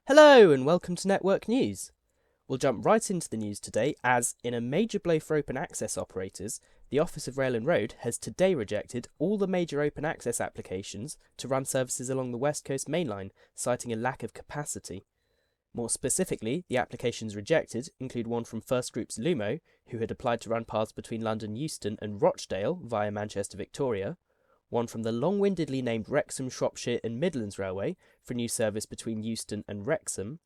Hello and welcome to Network News. We'll jump right into the news today as, in a major blow for open access operators, the Office of Rail and Road has today rejected all the major open access applications to run services along the West Coast Mainline, citing a lack of capacity. More specifically, the applications rejected include one from First Group's Lumo, who had applied to run paths between London Euston and Rochdale via Manchester Victoria, one from the long-windedly named Wrexham, Shropshire and Midlands Railway for a new service between Euston and Wrexham,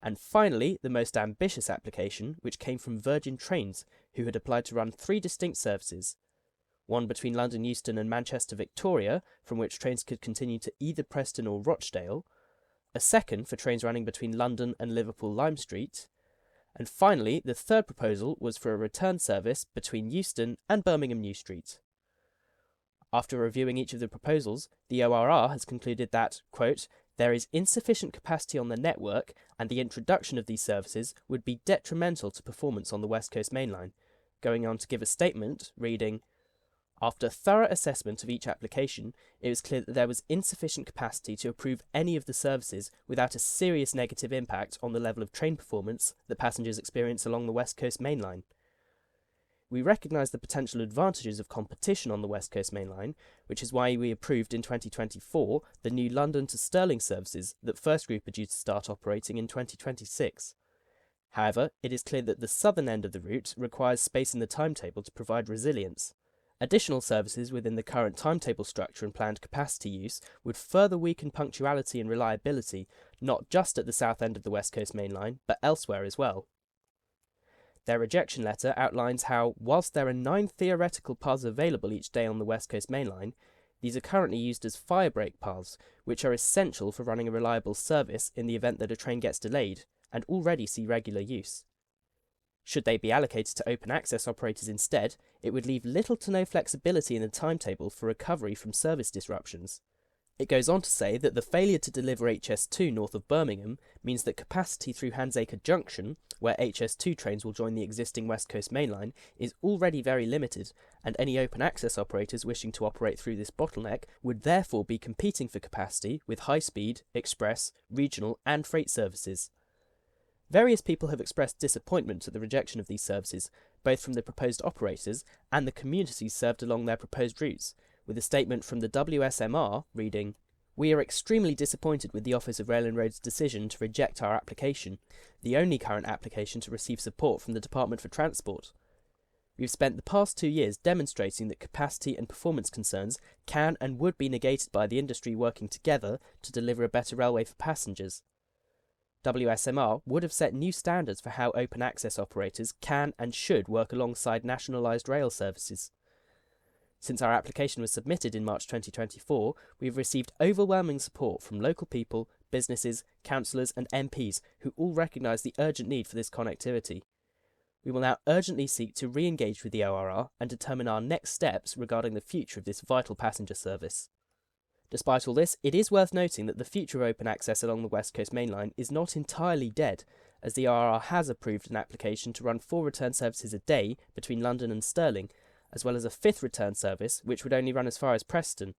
and finally the most ambitious application, which came from Virgin Trains, who had applied to run 3 distinct services. One between London Euston and Manchester Victoria, from which trains could continue to either Preston or Rochdale, a second for trains running between London and Liverpool Lime Street, and finally the third proposal was for a return service between Euston and Birmingham New Street. After reviewing each of the proposals, the ORR has concluded that, quote, there is insufficient capacity on the network and the introduction of these services would be detrimental to performance on the West Coast Mainline, going on to give a statement reading, after thorough assessment of each application, it was clear that there was insufficient capacity to approve any of the services without a serious negative impact on the level of train performance that passengers experience along the West Coast Mainline. We recognise the potential advantages of competition on the West Coast Mainline, which is why we approved in 2024 the new London to Stirling services that First Group are due to start operating in 2026. However, it is clear that the southern end of the route requires space in the timetable to provide resilience. Additional services within the current timetable structure and planned capacity use would further weaken punctuality and reliability, not just at the south end of the West Coast Mainline, but elsewhere as well. Their rejection letter outlines how, whilst there are 9 theoretical paths available each day on the West Coast Mainline, these are currently used as firebreak paths, which are essential for running a reliable service in the event that a train gets delayed, and already see regular use. Should they be allocated to open access operators instead, it would leave little to no flexibility in the timetable for recovery from service disruptions. It goes on to say that the failure to deliver HS2 north of Birmingham means that capacity through Handsacre Junction, where HS2 trains will join the existing West Coast Mainline, is already very limited, and any open access operators wishing to operate through this bottleneck would therefore be competing for capacity with high-speed, express, regional and freight services. Various people have expressed disappointment at the rejection of these services, both from the proposed operators and the communities served along their proposed routes, with a statement from the WSMR reading, "We are extremely disappointed with the Office of Rail and Road's decision to reject our application, the only current application to receive support from the Department for Transport. We've spent the past 2 years demonstrating that capacity and performance concerns can and would be negated by the industry working together to deliver a better railway for passengers. WSMR would have set new standards for how open access operators can and should work alongside nationalised rail services. Since our application was submitted in March 2024, we have received overwhelming support from local people, businesses, councillors and MPs who all recognise the urgent need for this connectivity. We will now urgently seek to re-engage with the ORR and determine our next steps regarding the future of this vital passenger service." Despite all this, it is worth noting that the future of open access along the West Coast Mainline is not entirely dead, as the ORR has approved an application to run 4 return services a day between London and Stirling, as well as a 5th return service which would only run as far as Preston.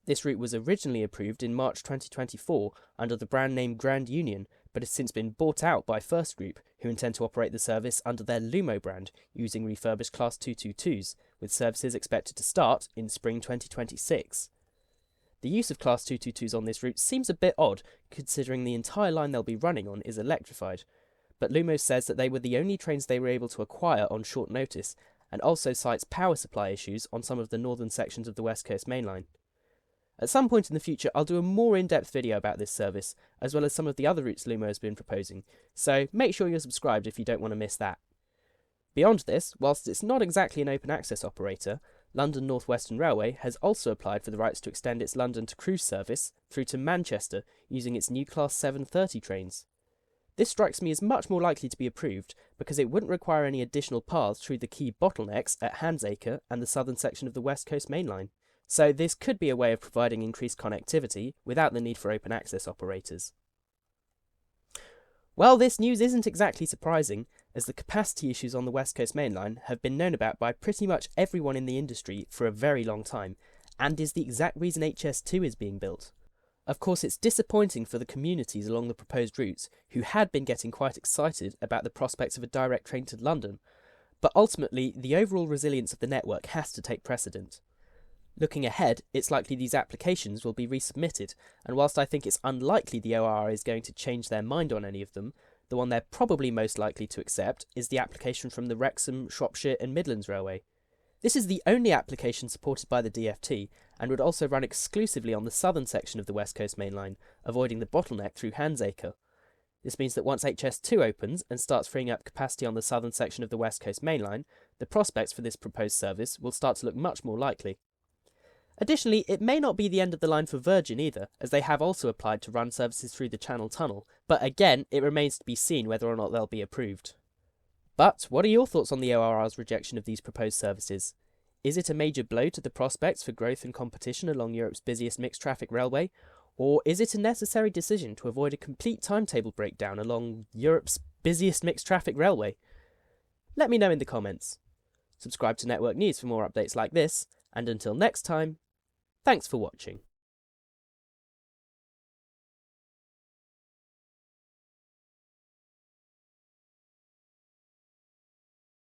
This route was originally approved in March 2024 under the brand name Grand Union, but has since been bought out by First Group, who intend to operate the service under their Lumo brand using refurbished Class 222s, with services expected to start in spring 2026. The use of Class 222s on this route seems a bit odd, considering the entire line they'll be running on is electrified, but Lumo says that they were the only trains they were able to acquire on short notice, and also cites power supply issues on some of the northern sections of the West Coast Mainline. At some point in the future, I'll do a more in-depth video about this service, as well as some of the other routes Lumo has been proposing, so make sure you're subscribed if you don't want to miss that. Beyond this, whilst it's not exactly an open access operator, London North Western Railway has also applied for the rights to extend its London to Crewe service through to Manchester using its new Class 730 trains. This strikes me as much more likely to be approved because it wouldn't require any additional paths through the key bottlenecks at Handsacre and the southern section of the West Coast Mainline. So this could be a way of providing increased connectivity without the need for open access operators. Well, this news isn't exactly surprising, as the capacity issues on the West Coast Mainline have been known about by pretty much everyone in the industry for a very long time, and is the exact reason HS2 is being built. Of course, it's disappointing for the communities along the proposed routes who had been getting quite excited about the prospects of a direct train to London, but ultimately the overall resilience of the network has to take precedent. Looking ahead, it's likely these applications will be resubmitted, and whilst I think it's unlikely the ORR is going to change their mind on any of them, the one they're probably most likely to accept is the application from the Wrexham, Shropshire and Midlands Railway. This is the only application supported by the DfT and would also run exclusively on the southern section of the West Coast Mainline, avoiding the bottleneck through Handsacre. This means that once HS2 opens and starts freeing up capacity on the southern section of the West Coast Mainline, the prospects for this proposed service will start to look much more likely. Additionally, it may not be the end of the line for Virgin either, as they have also applied to run services through the Channel Tunnel, but again, it remains to be seen whether or not they'll be approved. But what are your thoughts on the ORR's rejection of these proposed services? Is it a major blow to the prospects for growth and competition along Europe's busiest mixed traffic railway, or is it a necessary decision to avoid a complete timetable breakdown along Europe's busiest mixed traffic railway? Let me know in the comments. Subscribe to Network News for more updates like this, and until next time, thanks for watching.